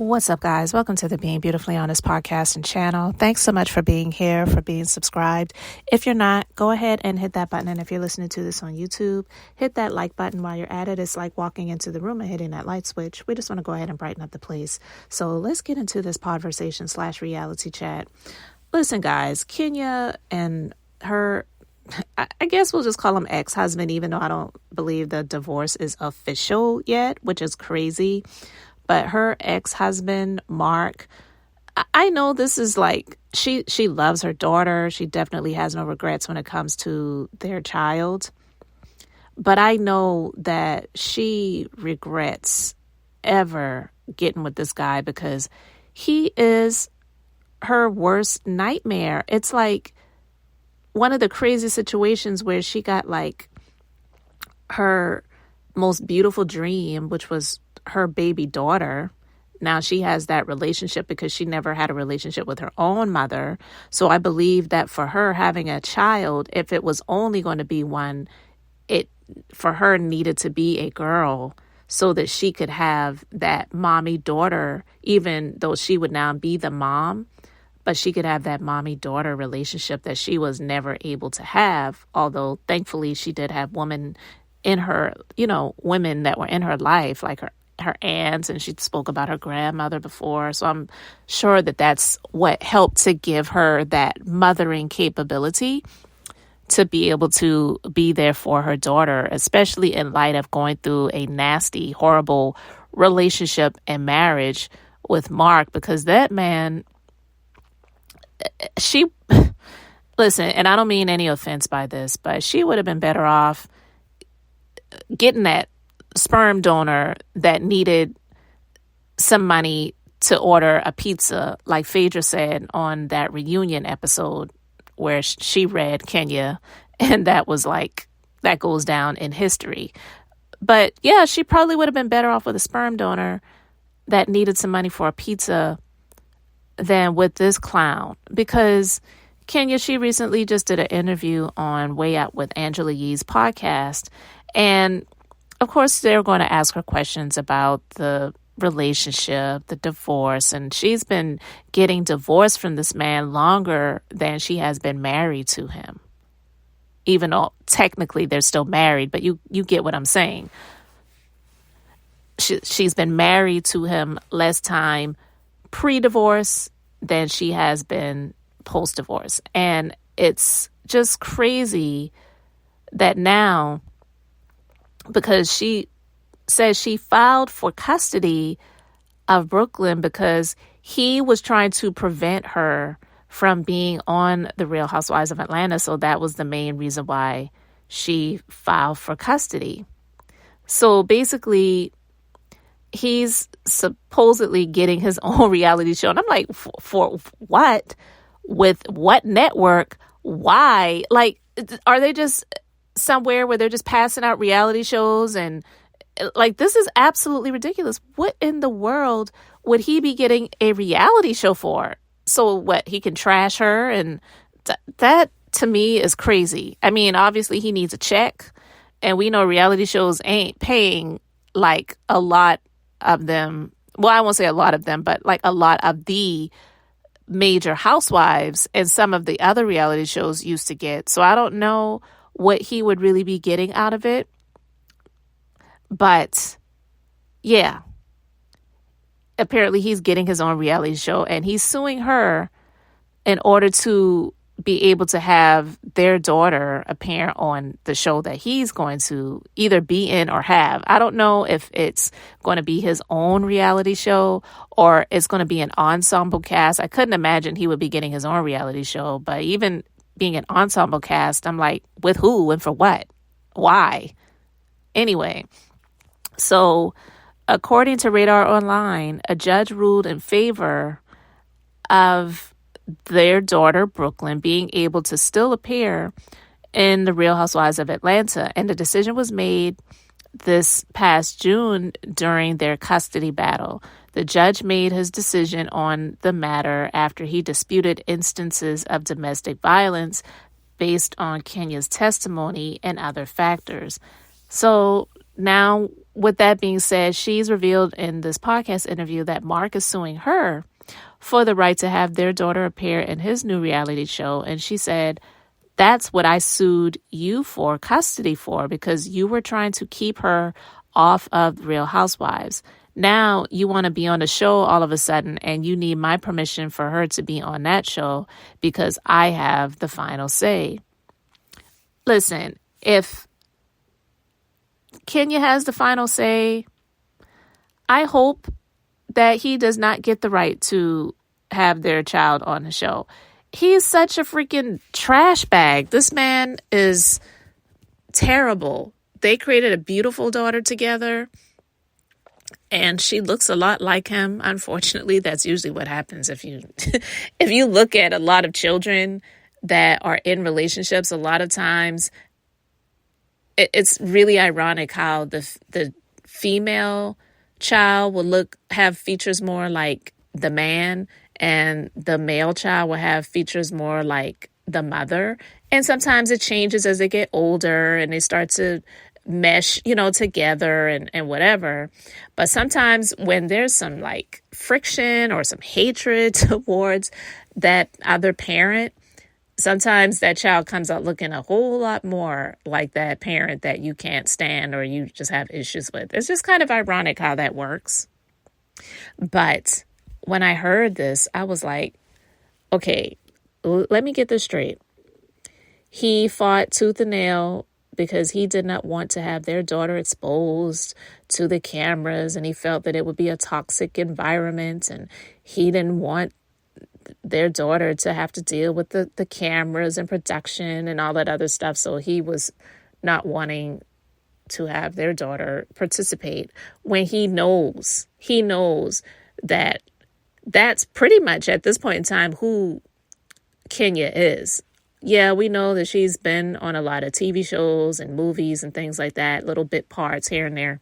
What's up, guys? Welcome to the Being Beautifully Honest podcast and channel. Thanks so much for being here, for being subscribed. If you're not, go ahead and hit that button. And if you're listening to this on YouTube, hit that like button while you're at it. It's like walking into the room and hitting that light switch. We just want to go ahead and brighten up the place. So let's get into this conversation/reality chat. Listen, guys, Kenya and her, I guess we'll just call him ex-husband, even though I don't believe the divorce is official yet, which is crazy. But her ex-husband, Marc, I know this is like, she loves her daughter. She definitely has no regrets when it comes to their child. But I know that she regrets ever getting with this guy because he is her worst nightmare. It's like one of the crazy situations where she got like her most beautiful dream, which was her baby daughter. Now she has that relationship because she never had a relationship with her own mother. So I believe that for her having a child, if it was only going to be one, it for her needed to be a girl so that she could have that mommy daughter, even though she would now be the mom, but she could have that mommy daughter relationship that she was never able to have. Although thankfully she did have women in her, women that were in her life, like her aunts, and she spoke about her grandmother before. So I'm sure that that's what helped to give her that mothering capability to be able to be there for her daughter, especially in light of going through a nasty, horrible relationship and marriage with Marc, because that man, listen, and I don't mean any offense by this, but she would have been better off getting that sperm donor that needed some money to order a pizza, like Phaedra said on that reunion episode where she read Kenya, and that was like, that goes down in history. But yeah, she probably would have been better off with a sperm donor that needed some money for a pizza than with this clown, because Kenya, she recently just did an interview on wayupwithangelayee podcast, and of course, they're going to ask her questions about the relationship, the divorce, and she's been getting divorced from this man longer than she has been married to him. Even though technically they're still married, but you get what I'm saying. She's been married to him less time pre-divorce than she has been post-divorce. And it's just crazy that now, because she says she filed for custody of Brooklyn because he was trying to prevent her from being on The Real Housewives of Atlanta. So that was the main reason why she filed for custody. So basically, he's supposedly getting his own reality show. And I'm like, for what? With what network? Why? Like, are they just somewhere where they're just passing out reality shows? And like, this is absolutely ridiculous. What in the world would he be getting a reality show for? So what, he can trash her? And that to me is crazy. I mean, obviously he needs a check, and we know reality shows ain't paying like a lot of them. Well, I won't say a lot of them, but like a lot of the major housewives and some of the other reality shows used to get. So I don't know what he would really be getting out of it. But yeah, apparently he's getting his own reality show, and he's suing her in order to be able to have their daughter appear on the show that he's going to either be in or have. I don't know if it's going to be his own reality show or it's going to be an ensemble cast. I couldn't imagine he would be getting his own reality show, but even being an ensemble cast, I'm like, with who and for what? Why? Anyway, so according to Radar Online, a judge ruled in favor of their daughter, Brooklyn, being able to still appear in The Real Housewives of Atlanta. And the decision was made this past June during their custody battle. The judge made his decision on the matter after he disputed instances of domestic violence based on Kenya's testimony and other factors. So now, with that being said, she's revealed in this podcast interview that Marc is suing her for the right to have their daughter appear in his new reality show. And she said, that's what I sued you for custody for, because you were trying to keep her off of Real Housewives. Now you want to be on the show all of a sudden, and you need my permission for her to be on that show because I have the final say. Listen, if Kenya has the final say, I hope that he does not get the right to have their child on the show. He is such a freaking trash bag. This man is terrible. They created a beautiful daughter together, and she looks a lot like him. Unfortunately, that's usually what happens if you if you look at a lot of children that are in relationships. A lot of times, it's really ironic how the female child will have features more like the man, and the male child will have features more like the mother. And sometimes it changes as they get older and they start to mesh, together and whatever. But sometimes when there's some like friction or some hatred towards that other parent, sometimes that child comes out looking a whole lot more like that parent that you can't stand or you just have issues with. It's just kind of ironic how that works. But when I heard this, I was like, okay, let me get this straight. He fought tooth and nail because he did not want to have their daughter exposed to the cameras, and he felt that it would be a toxic environment, and he didn't want their daughter to have to deal with the cameras and production and all that other stuff. So he was not wanting to have their daughter participate when he knows that that's pretty much at this point in time who Kenya is. Yeah, we know that she's been on a lot of TV shows and movies and things like that, little bit parts here and there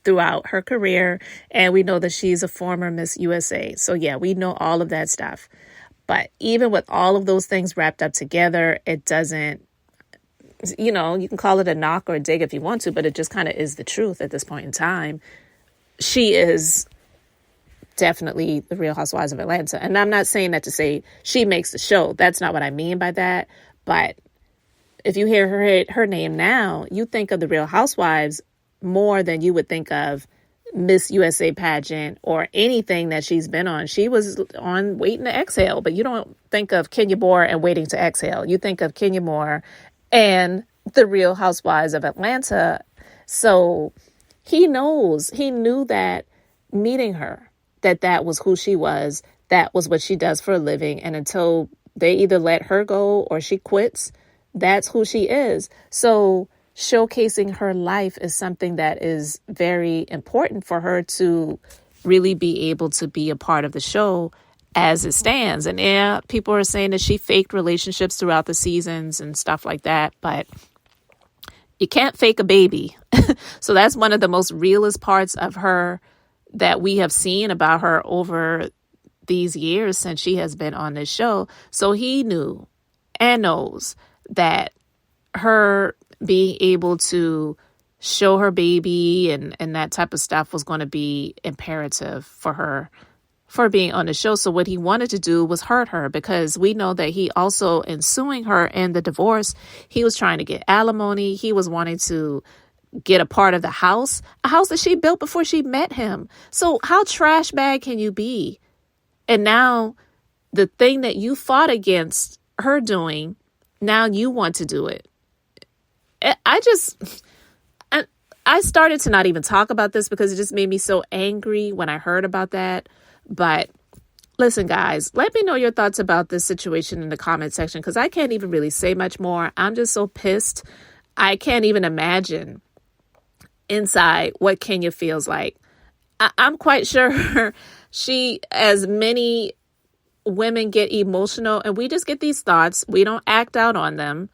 throughout her career. And we know that she's a former Miss USA. So yeah, we know all of that stuff. But even with all of those things wrapped up together, it doesn't, you can call it a knock or a dig if you want to, but it just kind of is the truth at this point in time. She is definitely the Real Housewives of Atlanta. And I'm not saying that to say she makes the show. That's not what I mean by that. But if you hear her name now, you think of the Real Housewives more than you would think of Miss USA pageant or anything that she's been on. She was on Waiting to Exhale, but you don't think of Kenyamoore and Waiting to Exhale. You think of Kenyamoore and the Real Housewives of Atlanta. So he knew that meeting her, that was who she was, that was what she does for a living. And until they either let her go or she quits, that's who she is. So showcasing her life is something that is very important for her to really be able to be a part of the show as it stands. And yeah, people are saying that she faked relationships throughout the seasons and stuff like that, but you can't fake a baby. So that's one of the most realest parts of her that we have seen about her over these years since she has been on this show. So he knew and knows that her being able to show her baby and that type of stuff was going to be imperative for her for being on the show. So what he wanted to do was hurt her, because we know that he also, in suing her in the divorce, he was trying to get alimony. He was wanting to get a part of the house, a house that she built before she met him. So how trash bag can you be? And now the thing that you fought against her doing, now you want to do it. I started to not even talk about this because it just made me so angry when I heard about that. But listen, guys, let me know your thoughts about this situation in the comment section, because I can't even really say much more. I'm just so pissed. I can't even imagine inside what Kenya feels like. I'm quite sure she, as many women, get emotional and we just get these thoughts. We don't act out on them.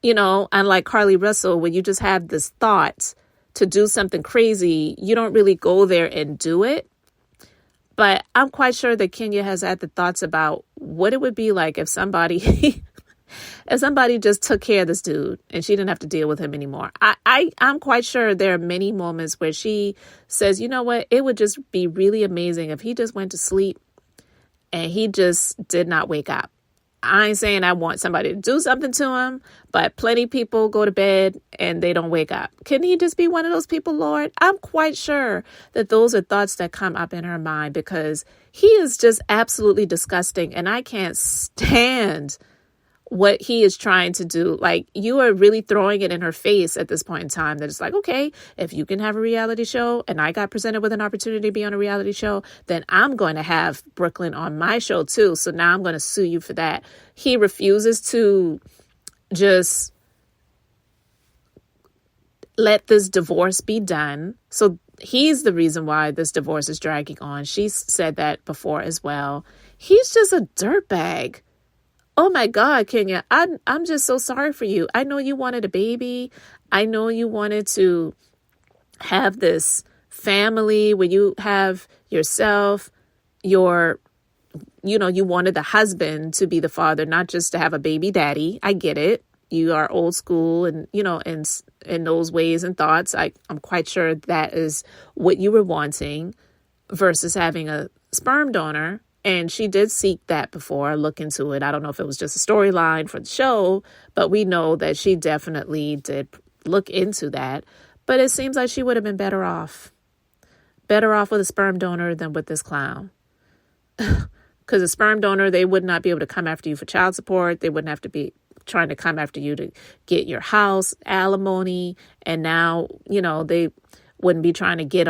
Unlike Carly Russell, when you just have this thought to do something crazy, you don't really go there and do it. But I'm quite sure that Kenya has had the thoughts about what it would be like if somebody If somebody just took care of this dude and she didn't have to deal with him anymore. I'm quite sure there are many moments where she says, you know what, it would just be really amazing if he just went to sleep and he just did not wake up. I ain't saying I want somebody to do something to him, but plenty of people go to bed and they don't wake up. Can he just be one of those people, Lord? I'm quite sure that those are thoughts that come up in her mind because he is just absolutely disgusting and I can't stand what he is trying to do. Like, you are really throwing it in her face at this point in time that it's like, okay, if you can have a reality show and I got presented with an opportunity to be on a reality show, then I'm going to have Brooklyn on my show too. So now I'm going to sue you for that. He refuses to just let this divorce be done. So he's the reason why this divorce is dragging on. She's said that before as well. He's just a dirtbag. Oh my God, Kenya, I'm just so sorry for you. I know you wanted a baby. I know you wanted to have this family where you have yourself, you wanted the husband to be the father, not just to have a baby daddy. I get it. You are old school and, in those ways and thoughts. I'm quite sure that is what you were wanting versus having a sperm donor. And she did seek that before, look into it. I don't know if it was just a storyline for the show, but we know that she definitely did look into that. But it seems like she would have been better off with a sperm donor than with this clown. Because a sperm donor, they would not be able to come after you for child support. They wouldn't have to be trying to come after you to get your house, alimony. And now, they wouldn't be trying to get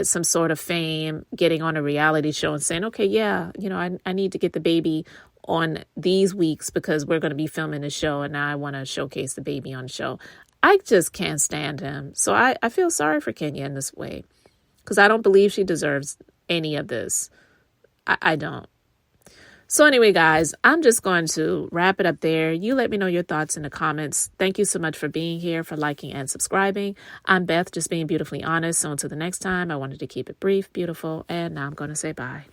some sort of fame, getting on a reality show and saying, okay, yeah, I need to get the baby on these weeks because we're going to be filming the show and now I want to showcase the baby on the show. I just can't stand him. So I feel sorry for Kenya in this way because I don't believe she deserves any of this. I don't. So anyway, guys, I'm just going to wrap it up there. You let me know your thoughts in the comments. Thank you so much for being here, for liking and subscribing. I'm Beth, just being beautifully honest. So until the next time, I wanted to keep it brief, beautiful, and now I'm going to say bye.